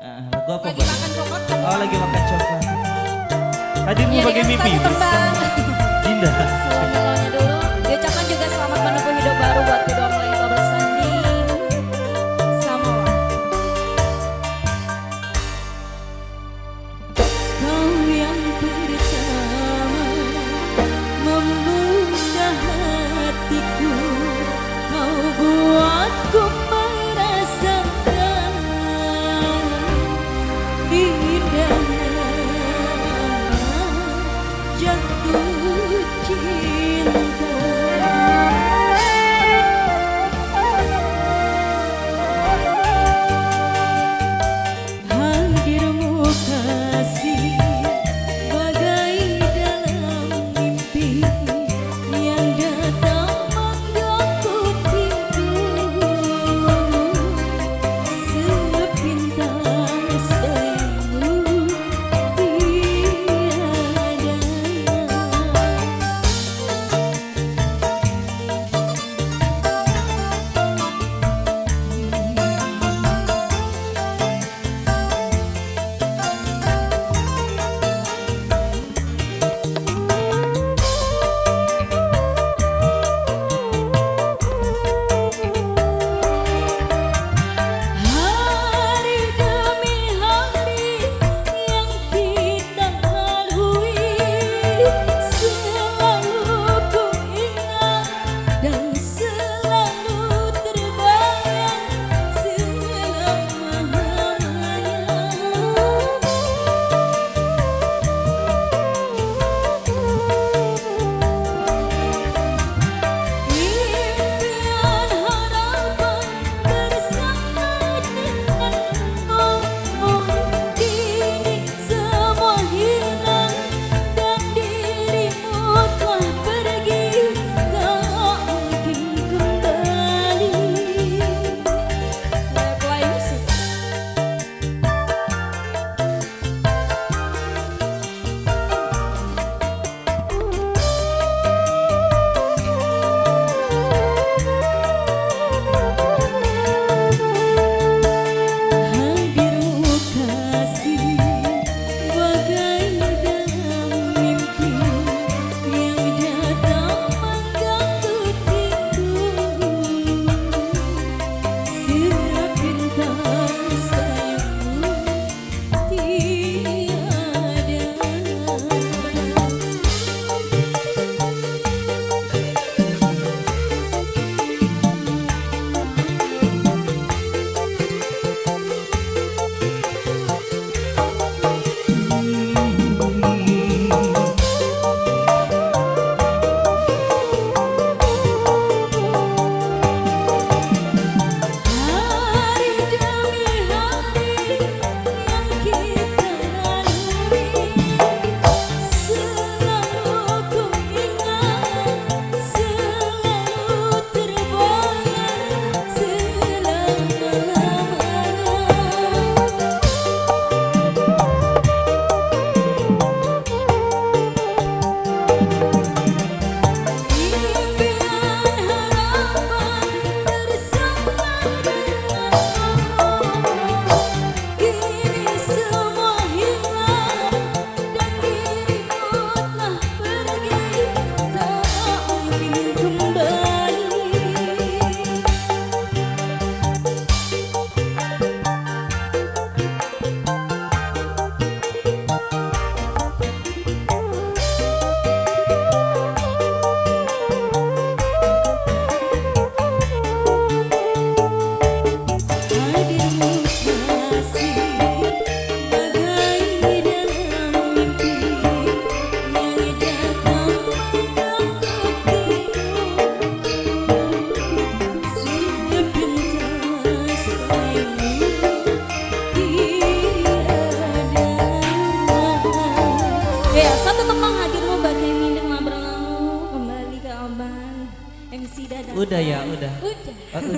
Lagu apa, Lagi Mbak? makan coklat kan? Oh, lagi makan coklat. Hadirmu Iya, pakai mimpi. satu tembang. Dinda. Slow-slownya dulu. Diucapkan juga selamat menempuh hidup baru buat kedua mempelai Bubble Sandi. Samoa. Kau yang pertama memudah hatiku, kau buatku merasakan indah jatuh cinta. Hadirmu kasih bagai dalam mimpi yang datang mengganggu tidur. Sepintas sayangmu tiada. Hari demi hari yang kita lalui, selalu ku ingat dan selalu terbayang selama-lamanya. Impian harapan bersama denganmu, kini semua hilang dan dirimu telah pergi, tak mungkin kembali. Play musik. Hadirmu kasih bagai dalam mimpi yang datang mengganggu tidur. Sepintas sayangmu tiada. Hari demi hari yang kita lalui, selalu ku ingat, selalu terbayang selama-lamanya. Impian harapan bersama denganmu, kini semua hilang dan dirimu telah pergi, tak mungkin kembali. Hadirmu kasih bagai dalam mimpi yang datang mengganggu tidur. Sepintas sayangmu tiada. Ya, satu tembang hadirmu bagai minder berlalu kembali ke abang MC Dada. Udah ya, udah. Udah. Oh, udah.